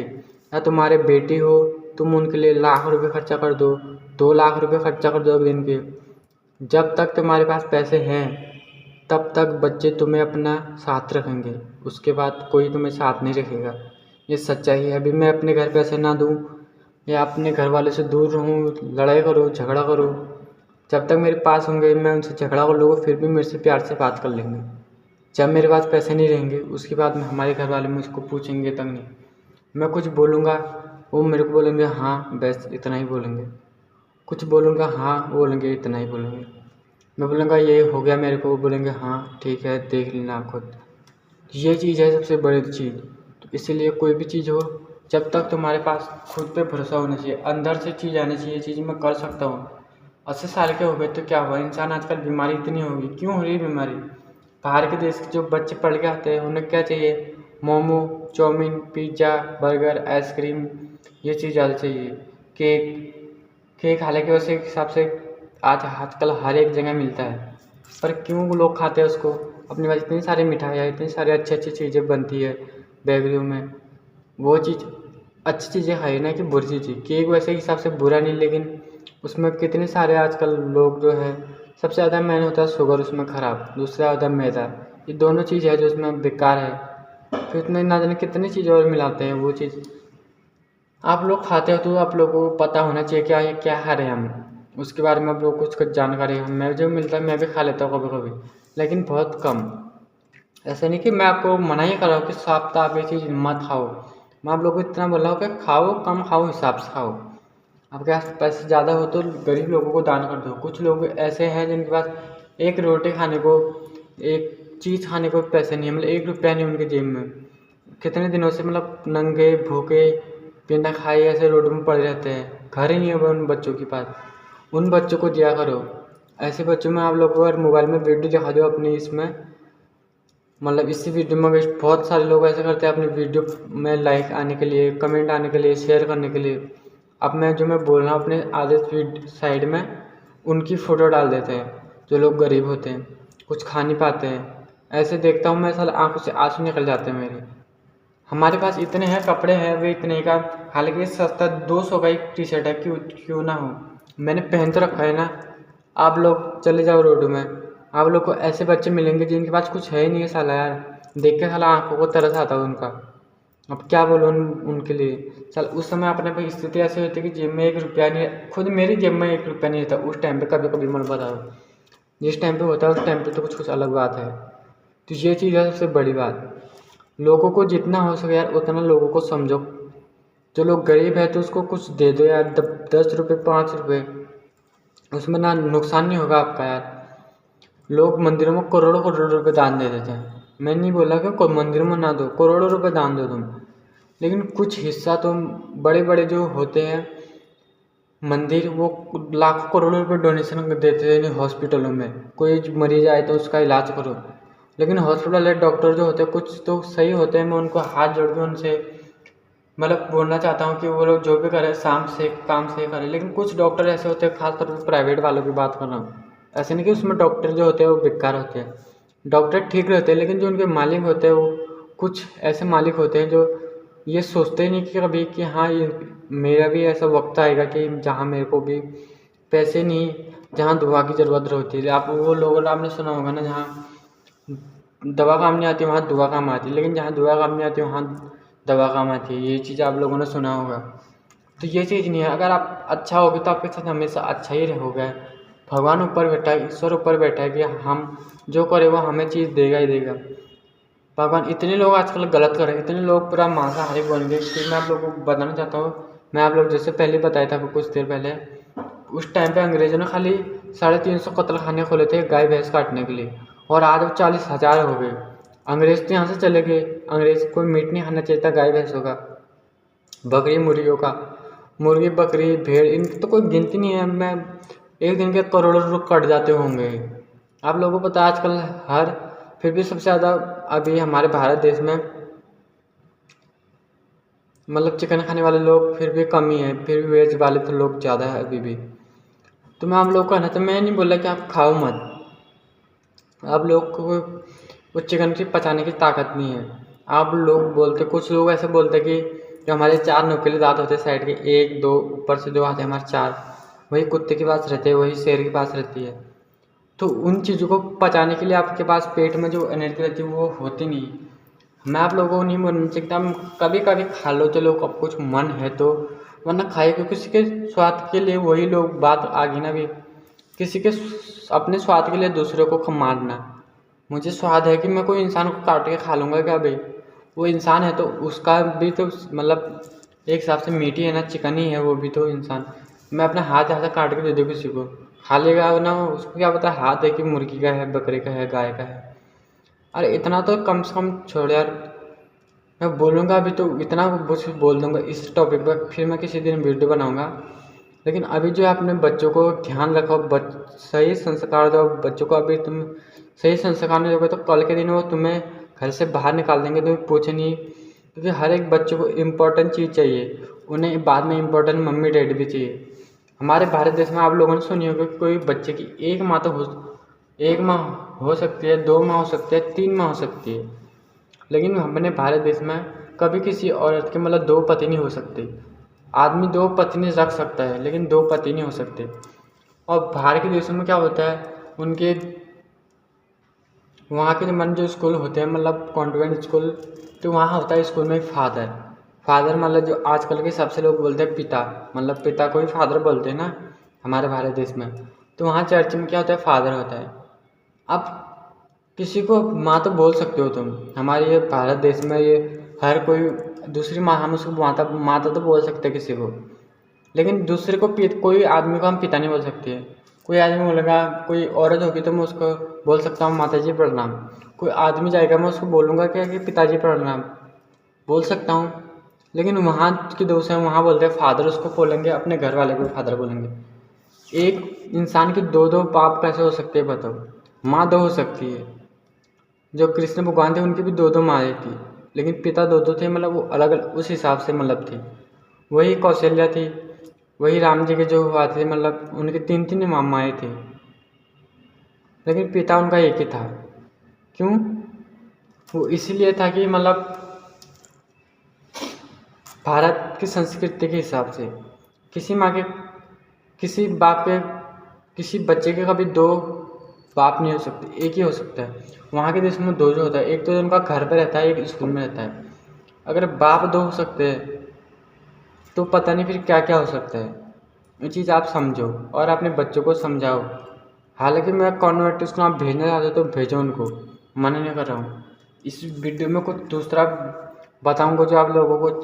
या तुम्हारे बेटी हो, तुम उनके लिए लाख रुपए खर्चा कर दो, 2 लाख रुपए खर्चा कर दो एक दिन के, जब तक तुम्हारे पास पैसे हैं तब तक बच्चे तुम्हें अपना साथ रखेंगे, उसके बाद कोई तुम्हें साथ नहीं रखेगा। ये सच्चाई है। अभी मैं अपने घर पैसे ना दूँ या अपने घर वाले से दूर रहूँ, लड़ाई करूँ, झगड़ा करूँ, जब तक मेरे पास होंगे मैं उनसे झगड़ा कर लूँगा फिर भी मेरे से प्यार से बात कर लेंगे। जब मेरे पास पैसे नहीं रहेंगे उसके बाद में हमारे घर वाले मुझको पूछेंगे तक नहीं। मैं कुछ बोलूँगा वो मेरे को बोलेंगे हाँ बस इतना ही बोलेंगे, कुछ बोलूँगा हाँ बोलेंगे इतना ही बोलेंगे। मैं बोलूँगा ये हो गया मेरे को, वो बोलेंगे हाँ ठीक है देख लेना खुद। ये चीज़ है सबसे बड़ी चीज़। तो इसीलिए कोई भी चीज़ हो, जब तक तुम्हारे पास खुद पे भरोसा होना चाहिए, अंदर से चीज़ आनी चाहिए, चीज़ मैं कर सकता हूँ। 80 साल के हो गए तो क्या हुआ, इंसान आजकल बीमारी इतनी होगी, क्यों हो रही है बीमारी। बाहर के देश के जो बच्चे पढ़ के आते हैं उन्हें क्या चाहिए, momo, chow mein, pizza, burger, ice cream, ये चीज़ ज़्यादा चाहिए। केक हालांकि वैसे हिसाब से आजकल हर एक जगह मिलता है, पर क्यों लोग खाते हैं उसको। अपने पास इतनी सारी मिठाइयाँ, इतनी सारी अच्छी अच्छी चीज़ें बनती है बेकरियों में, वो चीज़ अच्छी चीज़ें है ना कि बुरी चीज़ें। केक वैसे हिसाब से बुरा नहीं, लेकिन उसमें कितने सारे आजकल लोग जो है सबसे ज़्यादा मेन होता है शुगर उसमें ख़राब, दूसरा होता है मैदा। ये दोनों चीज़ है जो उसमें बेकार है। फिर इतने ना जाने कितनी चीज़ और मिलाते हैं वो चीज़। आप लोग खाते हो तो आप लोगों को पता होना चाहिए क्या ये क्या खा रहे हैं हम, उसके बारे में आप लोग कुछ जानकारी है। मैं जो मिलता है मैं भी खा लेता हूँ कभी कभी, लेकिन बहुत कम। ऐसा नहीं कि मैं आपको मना ही कर रहा हूँ कि साफ आप ये चीज़ मत खाओ, मैं आप लोगों को इतना बोल रहा हूँ कि खाओ कम खाओ, हिसाब से खाओ। आपके पास पैसे ज़्यादा हो तो गरीब लोगों को दान कर दो। कुछ लोग ऐसे हैं जिनके पास एक रोटी खाने को, एक चीज़ खाने को पैसे नहीं है, मतलब 1 रुपया नहीं उनके जेब में। कितने दिनों से मतलब नंगे भूखे बिना खाए ऐसे रोड में पड़े रहते हैं, घर ही नहीं है उन बच्चों के पास। उन बच्चों को दिया करो। ऐसे बच्चों में आप लोग अगर मोबाइल में वीडियो दिखा दो अपनी इसमें, मतलब इसी वीडियो में बहुत सारे लोग ऐसे करते हैं अपनी वीडियो में लाइक आने के लिए, कमेंट आने के लिए, शेयर करने के लिए। अब मैं बोल रहा हूँ अपने आधे साइड में उनकी फ़ोटो डाल देते हैं जो लोग गरीब होते हैं, कुछ खा नहीं पाते हैं। ऐसे देखता हूँ मैं, साला आंखों से आंसू निकल जाते हैं मेरे। हमारे पास इतने हैं कपड़े हैं वे इतने का, हालांकि ये सस्ता 200 का एक टी शर्ट है, क्यों क्यों ना हो, मैंने पहन तो रखा है ना। आप लोग चले जाओ रोड में, आप लोग को ऐसे बच्चे मिलेंगे जिनके पास कुछ है ही नहीं है साला यार, देख के साला आंखों को तरस आता है उनका। अब क्या बोलो उनके लिए। चल उस समय अपने पे स्थिति ऐसी होती है कि जेब में 1 रुपया नहीं, खुद मेरी जेब में 1 रुपया नहीं रहता उस टाइम पे। कभी कभी मन बताओ, जिस टाइम पे होता है उस टाइम पे तो कुछ अलग बात है। तो ये चीज़ है सबसे बड़ी बात। लोगों को जितना हो सके यार उतना लोगों को समझो। जो लोग गरीब है तो उसको कुछ दे दो यार, 10 रुपये 5 रुपये, उसमें ना नुकसान नहीं होगा आपका यार। लोग मंदिरों में करोड़ों करोड़ों रुपए दान दे देते हैं। मैं नहीं बोला कि कोई मंदिर में ना दो, करोड़ों रुपए दान दो तुम, लेकिन कुछ हिस्सा तुम, बड़े बड़े जो होते हैं मंदिर वो लाखों करोड़ों रुपए डोनेशन देते हैं हॉस्पिटलों में। कोई मरीज आए तो उसका इलाज करो, लेकिन हॉस्पिटल है डॉक्टर जो होते हैं कुछ तो सही होते हैं। मैं उनको हाथ जोड़ के उनसे मतलब बोलना चाहता हूँ कि वो लोग जो भी करें शाम से काम से करें, लेकिन कुछ डॉक्टर ऐसे होते हैं, खासतौर पर प्राइवेट वालों की बात कर रहा हूँ, ऐसे नहीं कि उसमें डॉक्टर जो होते हैं वो बेकार होते हैं, डॉक्टर ठीक रहते हैं, लेकिन जो उनके मालिक होते हैं वो कुछ ऐसे मालिक होते हैं जो ये सोचते ही नहीं कि कभी कि हाँ ये मेरा भी ऐसा वक्त आएगा कि जहाँ मेरे को भी पैसे नहीं, जहाँ दुआ की ज़रूरत होती है। आप वो लोगों ने आपने सुना होगा ना, जहाँ दवा काम नहीं आती वहाँ दुआ काम आती है, लेकिन जहाँ दुआ काम नहीं आती वहाँ दवा काम आती है। ये चीज़ आप लोगों ने सुना होगा। तो ये चीज़ नहीं है। अगर आप अच्छा होगे तो आपके साथ हमेशा अच्छा ही होगा। भगवान ऊपर बैठा है, ईश्वर ऊपर बैठा है कि हम जो करें वो हमें चीज़ देगा ही देगा। भगवान, इतने लोग आजकल गलत कर रहे हैं, इतने लोग पूरा मांसाहारी बन गए कि मैं आप लोगों को बताना चाहता हूँ। मैं आप लोग जैसे पहले बताया था कुछ देर पहले, उस टाइम पे अंग्रेज़ों ने खाली 350 कत्ल खाने खोले थे गाय भैंस काटने के लिए, और आज वो 40,000 हो गए। अंग्रेज़ तो यहाँ से चले गए। अंग्रेज़ कोई मीट नहीं खाना चाहिए था गाय भैंसों का, बकरी मुर्गियों का। मुर्गी बकरी भेड़ इनकी तो कोई गिनती नहीं है। मैं एक दिन के करोड़ों रुपये कट जाते होंगे। आप लोगों को पता है आजकल हर, फिर भी सबसे ज़्यादा अभी हमारे भारत देश में मतलब चिकन खाने वाले लोग फिर भी कम ही है, फिर भी वेज वाले तो लोग ज़्यादा है अभी भी। तो मैं आप लोग को कहना, तो मैं नहीं बोल रहा कि आप खाओ मत, आप लोग को वो चिकन की पचाने की ताकत नहीं है। आप लोग बोलते, कुछ लोग ऐसे बोलते कि जो हमारे 4 नुकीले दांत होते हैं साइड के, 1 2 ऊपर से 2 आते हैं हमारे 4, वही कुत्ते के पास रहते हैं, वही शेर के पास रहती है। तो उन चीज़ों को पचाने के लिए आपके पास पेट में जो एनर्जी रहती है वो होती नहीं। मैं आप लोगों को नहीं बोलना चाहता, हम कभी कभी खा लो चलो, कब कुछ मन है तो, वरना खाए, क्योंकि किसी के स्वाद के लिए वही लोग बात आ गई ना। भी किसी के अपने स्वाद के लिए दूसरे को मारना। मुझे स्वाद है कि मैं कोई इंसान को काट के खा लूँगा क्या भाई? वो इंसान है तो उसका भी तो मतलब एक हिसाब से मीट ही है ना, चिकन ही है वो भी तो इंसान। मैं अपना हाथ यहाँ से काट के दे दूँ किसी को, खा लेगा ना, उसको क्या पता हाथ है कि मुर्गी का है, बकरे का है, गाय का है। अरे इतना तो कम से कम छोड़ यार। मैं बोलूँगा अभी तो इतना कुछ बोल दूँगा इस टॉपिक पर, फिर मैं किसी दिन वीडियो बनाऊँगा। लेकिन अभी जो है अपने बच्चों को ध्यान रखो, सही संस्कार दो बच्चों को। अभी तुम सही संस्कार नहीं दोगे तो कल के दिन वो तुम्हें घर से बाहर निकाल देंगे, तुम्हें पूछे नहीं। क्योंकि हर एक बच्चे को इम्पोर्टेंट चीज़ चाहिए, उन्हें बाद में इम्पोर्टेंट मम्मी डैडी भी चाहिए। हमारे भारत देश में आप लोगों ने सुनी होगी कोई बच्चे की एक माँ तो एक माँ हो सकती है, 2 माँ हो सकती है, 3 माँ हो सकती है, लेकिन अपने भारत देश में कभी किसी औरत के मतलब 2 पति नहीं हो सकते। आदमी 2 पत्नी रख सकता है लेकिन 2 पति नहीं हो सकते। और बाहर के देशों में क्या होता है, उनके वहाँ के जो स्कूल होते हैं मतलब कॉन्वेंट स्कूल, तो वहाँ होता है स्कूल में फादर मतलब जो आजकल के सबसे लोग बोलते हैं पिता, मतलब पिता को ही फादर बोलते हैं ना हमारे भारत देश में। तो वहाँ चर्च में क्या होता है, फादर होता है। अब किसी को माँ तो बोल सकते हो तुम, हमारे ये भारत देश में ये हर कोई दूसरी माँ, हम उसको माता माता तो बोल सकते हैं किसी को, लेकिन दूसरे को कोई आदमी को हम पिता नहीं बोल सकते। कोई आदमी बोलेगा, कोई औरत होगी तो मैं उसको बोल सकता हूँ माता जी प्रणाम। कोई आदमी जाएगा मैं उसको बोलूँगा क्या कि पिताजी प्रणाम, बोल सकता हूँ। लेकिन वहाँ की दोस्त है, वहाँ बोलते हैं फादर, उसको बोलेंगे, अपने घर वाले को फादर बोलेंगे। एक इंसान की 2 बाप कैसे हो सकते हैं बताओ? माँ 2 हो सकती है। जो कृष्ण भगवान थे उनकी भी 2 माएँ थी, लेकिन पिता 2 थे, मतलब वो अलग अलग उस हिसाब से मतलब थी। वही कौशल्या थी, वही राम जी के जो हुआ थे, मतलब उनकी 3 मामाएँ थी, लेकिन पिता उनका एक ही था। क्यों? वो इसीलिए था कि मतलब भारत की संस्कृति के हिसाब से किसी माँ के किसी बाप के किसी बच्चे के कभी 2 बाप नहीं हो सकते, एक ही हो सकता है। वहाँ के देश में 2 जो होता है, एक तो उनका घर पे रहता है, एक स्कूल में रहता है। अगर बाप 2 हो सकते हैं तो पता नहीं फिर क्या क्या हो सकता है। ये चीज़ आप समझो और अपने बच्चों को समझाओ। हालांकि मैं कॉन्वेंट स्कूल आप भेजना चाहते हो तो भेजो उनको, मना नहीं कर रहा हूँ। इस वीडियो में कुछ दूसरा बताऊँगा जो आप लोगों को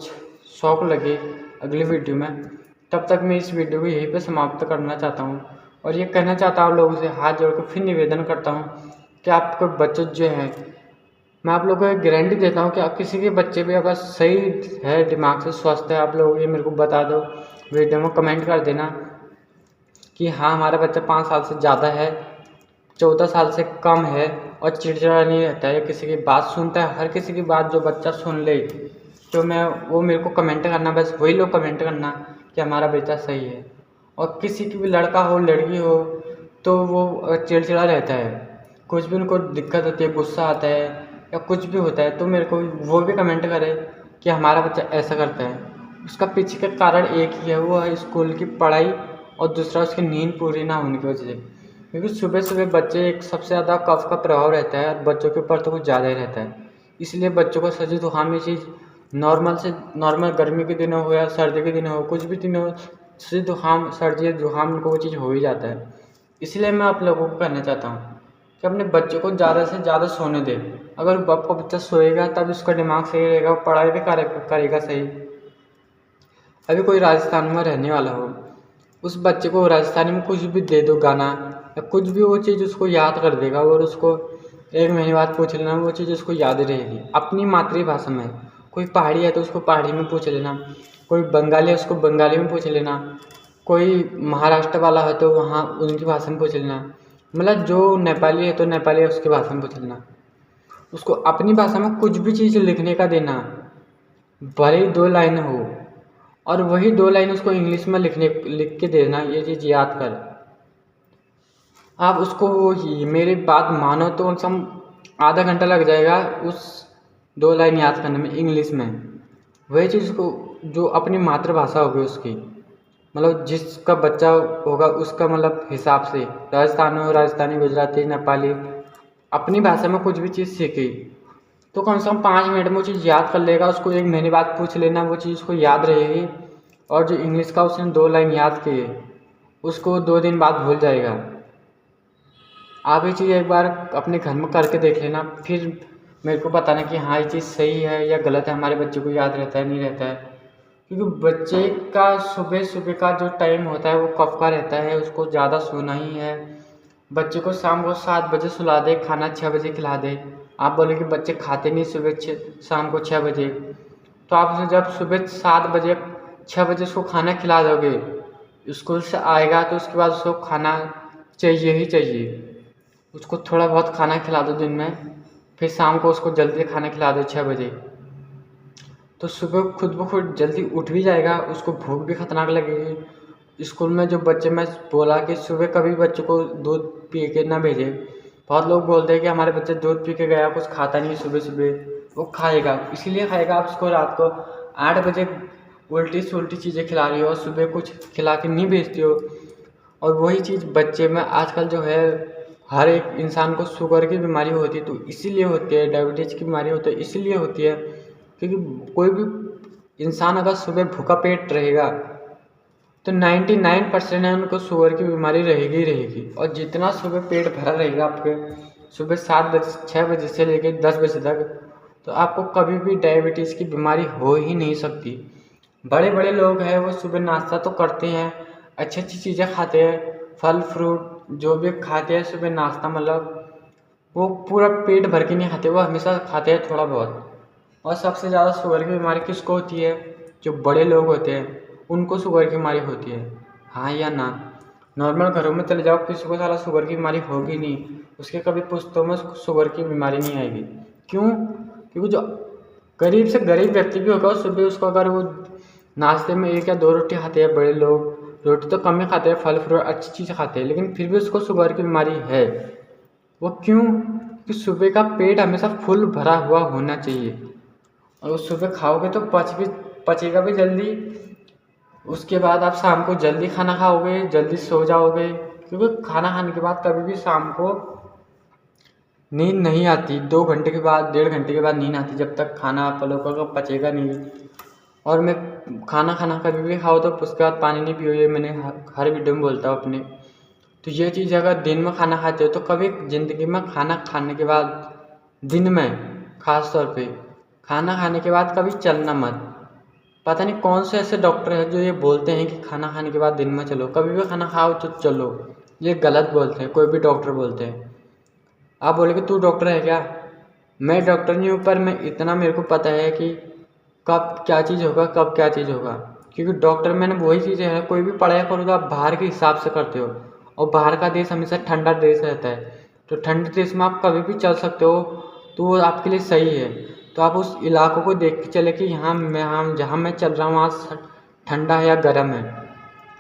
शौक लगे अगली वीडियो में। तब तक मैं इस वीडियो को यहीं पे समाप्त करना चाहता हूँ और ये कहना चाहता हूँ आप लोगों से हाथ जोड़ कर फिर निवेदन करता हूँ कि आपके बच्चे जो हैं, मैं आप लोगों को एक गारंटी देता हूँ कि आप किसी के बच्चे भी अगर सही है, दिमाग से स्वस्थ है, आप लोग ये मेरे को बता दो, वीडियो में कमेंट कर देना कि हाँ हमारा बच्चा 5 साल से ज़्यादा है, 14 साल से कम है और चिड़चिड़ा नहीं रहता है, किसी की बात सुनता है। हर किसी की बात जो बच्चा सुन ले तो मैं वो मेरे को कमेंट करना, बस वही लोग कमेंट करना कि हमारा बच्चा सही है। और किसी की भी लड़का हो लड़की हो, तो वो चिड़चिड़ा रहता है, कुछ भी उनको दिक्कत होती है, गुस्सा आता है या कुछ भी होता है तो मेरे को वो भी कमेंट करे कि हमारा बच्चा ऐसा करता है। उसका पीछे का कारण एक ही है, वो है स्कूल की पढ़ाई और दूसरा उसकी नींद पूरी ना होने की वजह से। क्योंकि सुबह सुबह बच्चे एक सबसे ज़्यादा कफ का प्रभाव रहता है और बच्चों के ऊपर तो कुछ ज़्यादा ही रहता है। इसलिए बच्चों को सर्दी जुकाम ये चीज़ नॉर्मल से नॉर्मल गर्मी के दिनों हो या सर्दी के दिनों हो, कुछ भी दिनों हो, सर्दी जुकाम सर्दी या जुकाम उनको वो चीज़ हो ही जाता है। इसलिए मैं आप लोगों को कहना चाहता हूँ कि अपने बच्चों को ज़्यादा से ज़्यादा सोने दें। अगर आपका बच्चा सोएगा तब उसका दिमाग सही रहेगा, वो पढ़ाई भी करेगा सही। अभी कोई राजस्थान में रहने वाला हो, उस बच्चे को राजस्थानी में कुछ भी दे दो गाना या कुछ भी, वो चीज़ उसको याद कर देगा और उसको 1 महीने बाद पूछ लेना, वो चीज़ उसको याद रहेगी अपनी मातृभाषा में। कोई पहाड़ी है तो उसको पहाड़ी में पूछ लेना, कोई बंगाली है उसको बंगाली में पूछ लेना, कोई महाराष्ट्र वाला है तो वहाँ उनकी भाषा में पूछ लेना, मतलब जो नेपाली है तो नेपाली है उसकी भाषा में पूछ लेना। उसको अपनी भाषा में कुछ भी चीज़ लिखने का देना, भले ही 2 लाइन हो, और वही 2 लाइन उसको इंग्लिश में लिख के देना, ये चीज़ याद कर। आप उसको मेरी बात मानो तो कम से कम आधा घंटा लग जाएगा उस 2 लाइन याद करने में इंग्लिश में। वही चीज़ को जो अपनी मातृभाषा होगी उसकी, मतलब जिसका बच्चा होगा उसका मतलब हिसाब से, राजस्थान में हो राजस्थानी, गुजराती, नेपाली, अपनी भाषा में कुछ भी चीज़ सीखी तो कम से कम 5 मिनट में वो चीज़ याद कर लेगा। उसको 1 महीने बाद पूछ लेना, वो चीज़ उसको याद रहेगी। और जो इंग्लिश का उसने 2 लाइन याद किए उसको 2 दिन बाद भूल जाएगा। आप ये चीज़ एक बार अपने घर में करके देख लेना, फिर मेरे को बताना कि हाँ ये चीज़ सही है या गलत है, हमारे बच्चे को याद रहता है नहीं रहता है। क्योंकि बच्चे का सुबह सुबह का जो टाइम होता है वो कब का रहता है, उसको ज़्यादा सोना ही है। बच्चे को शाम को 7 बजे सुला दे, खाना 6 बजे खिला दे। आप बोले कि बच्चे खाते नहीं सुबह शाम को 6 बजे, तो आप उसे जब सुबह 7 बजे 6 बजे उसको खाना खिला दोगे, स्कूल से आएगा तो उसके बाद उसको खाना चाहिए ही चाहिए। उसको थोड़ा बहुत खाना खिला दो दिन में, फिर शाम को उसको जल्दी खाना खिला दो 6 बजे, तो सुबह खुद ब खुद जल्दी उठ भी जाएगा, उसको भूख भी खतरनाक लगेगी। स्कूल में जो बच्चे, मैं बोला कि सुबह कभी बच्चों को दूध पी के ना भेजें। बहुत लोग बोलते हैं कि हमारे बच्चे दूध पी के गया, कुछ खाता नहीं सुबह सुबह। वो खाएगा, इसीलिए खाएगा आप उसको रात को 8 बजे उल्टी सुल्टी चीज़ें खिला रही हो और सुबह कुछ खिला के नहीं भेजती हो। और वही चीज़ बच्चे में आजकल जो है, हर एक इंसान को शुगर की बीमारी होती है, तो इसीलिए होती है, डायबिटीज़ की बीमारी होती है इसीलिए होती है क्योंकि कोई भी इंसान अगर सुबह भूखा पेट रहेगा तो 99% है उनको शुगर की बीमारी रहेगी ही रहेगी। और जितना सुबह पेट भरा रहेगा आपके, सुबह 7 बजे 6 बजे से लेकर 10 बजे तक, तो आपको कभी भी डायबिटीज़ की बीमारी हो ही नहीं सकती। बड़े बड़े लोग हैं वो सुबह नाश्ता तो करते हैं, अच्छी अच्छी चीज़ें खाते हैं, फल फ्रूट जो भी खाते हैं सुबह नाश्ता, मतलब वो पूरा पेट भर के नहीं खाते, वो हमेशा खाते हैं थोड़ा बहुत। और सबसे ज़्यादा शुगर की बीमारी किसको होती है? जो बड़े लोग होते हैं उनको शुगर की बीमारी होती है, हाँ या ना? नॉर्मल घरों में चले जाओ, किसी को सारा शुगर की बीमारी होगी नहीं, उसके कभी पुश्तों में शुगर की बीमारी नहीं आएगी। क्यों? क्योंकि जो गरीब से गरीब व्यक्ति भी होगा सुबह उसको अगर वो नाश्ते में 1 या 2 रोटी खाते हैं, बड़े लोग रोटी तो कम ही खाते हैं, फल फ्रूट अच्छी चीज़ खाते हैं, लेकिन फिर भी उसको शुगर की बीमारी है। वो क्यों? कि सुबह का पेट हमेशा फुल भरा हुआ होना चाहिए, और उस सुबह खाओगे तो पचेगा भी जल्दी। उसके बाद आप शाम को जल्दी खाना खाओगे, जल्दी सो जाओगे, क्योंकि खाना खाने के बाद कभी भी शाम को नींद नहीं आती। 2 घंटे के बाद 1.5 घंटे के बाद नींद आती, जब तक खाना आप लोगों का पचेगा नहीं। और मैं खाना कभी भी खाओ तो उसके बाद पानी नहीं पियो, ये मैंने हर वीडियो में बोलता हूँ अपने। तो ये चीज़ अगर दिन में खाना खाते हो तो कभी ज़िंदगी में खाना खाने के बाद, दिन में ख़ास तौर पे खाना खाने के बाद कभी चलना मत। पता नहीं कौन से ऐसे डॉक्टर हैं जो ये बोलते हैं कि खाना खाने के बाद दिन में चलो, कभी भी खाना खाओ तो चलो, ये गलत बोलते हैं, कोई भी डॉक्टर बोलते हैं। आप बोले कि तू डॉक्टर है क्या? मैं डॉक्टर नहीं हूँ, पर मैं इतना मेरे को पता है कि कब क्या चीज़ होगा, कब क्या चीज़ होगा। क्योंकि डॉक्टर मैंने वही चीज़ें हैं, कोई भी पढ़ाई करो तो आप बाहर के हिसाब से करते हो, और बाहर का देश हमेशा ठंडा देश रहता है, तो ठंडे देश में आप कभी भी चल सकते हो, तो वो आपके लिए सही है। तो आप उस इलाकों को देख के चले कि यहाँ जहाँ मैं चल रहा हूँ वहाँ ठंडा है या गर्म है।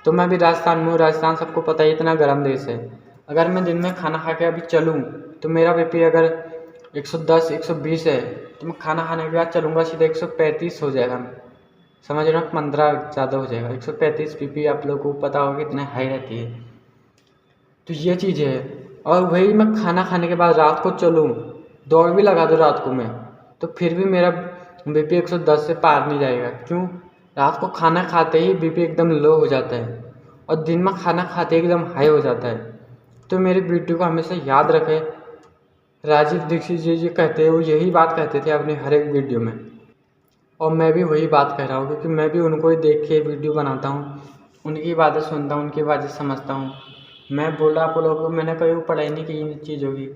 तो मैं भी राजस्थान में हूँ, राजस्थान सबको पता है इतना गर्म देश है, अगर मैं दिन में खाना खा के अभी चलूँ तो मेरा बीपी अगर 110 120 है तो मैं खाना खाने के बाद चलूँगा सीधा 135 हो जाएगा। समझ रहे हो, 15 ज़्यादा हो जाएगा। 135 बीपी आप लोगों को पता होगा कितने हाई रहती है। तो ये चीज़ है। और वही मैं खाना खाने के बाद रात को चलूँ, दौड़ भी लगा दूँ रात को मैं, तो फिर भी मेरा बीपी 110 से पार नहीं जाएगा। क्यों? रात को खाना खाते ही बीपी एकदम लो हो जाता है और दिन में खाना खाते ही एकदम हाई हो जाता है। तो मेरी वीडियो को हमेशा याद रखें। राजीव दीक्षित जी कहते हैं, वो यही बात कहते थे अपनी हर एक वीडियो में, और मैं भी वही बात कह रहा हूँ क्योंकि मैं भी उनको ही देख के वीडियो बनाता हूँ, उनकी बातें सुनता हूँ, उनकी बातें समझता हूँ। मैं बोल रहा आप लोगों को, मैंने कभी पढ़ाई नहीं की इन चीज़ों की,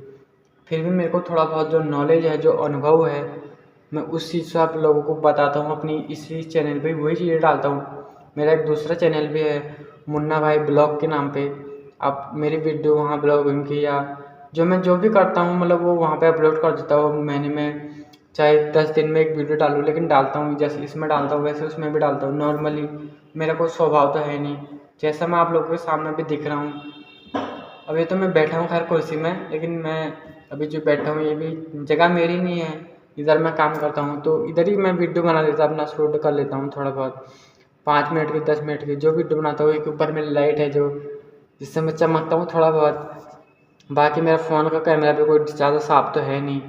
फिर भी मेरे को थोड़ा बहुत जो नॉलेज है, जो अनुभव है, मैं उस चीज़ से आप लोगों को बताता हूँ। अपनी इसी चैनल पे वही चीज़ें डालता हूँ। मेरा एक दूसरा चैनल भी है मुन्ना भाई ब्लॉग के नाम पे, आप मेरी वीडियो वहाँ ब्लॉगिंग की या जो भी करता हूँ मतलब वो वहाँ पे अपलोड कर देता हूँ। महीने में चाहे 10 दिन में एक वीडियो डालूँ, लेकिन डालता हूँ। जैसे इसमें डालता हूँ वैसे उसमें भी डालता हूँ। नॉर्मली मेरा कोई स्वभाव तो है नहीं, जैसा मैं आप लोगों के सामने भी दिख रहा हूँ। अभी तो मैं बैठा हूँ खैर कुर्सी में, लेकिन मैं अभी जो बैठा हूँ ये भी जगह मेरी नहीं है, इधर मैं काम करता हूँ तो इधर ही मैं वीडियो बना लेता हूँ, अपना शूट कर लेता हूँ थोड़ा बहुत 5 मिनट की 10 मिनट की जो वीडियो बनाता हूँ। एक ऊपर में लाइट है जो जिससे मैं चमकता हूँ थोड़ा बहुत। बाकी मेरा फ़ोन का कैमरा भी कोई ज़्यादा साफ तो है नहीं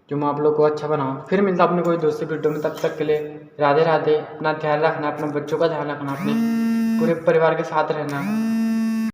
जो मैं आप लोग को अच्छा बनाऊँ। फिर मिलता अपने कोई दूसरी वीडियो में, तब तक के लिए राधे राधे। अपना ध्यान रखना, अपने बच्चों का ध्यान रखना, अपने पूरे परिवार के साथ रहना।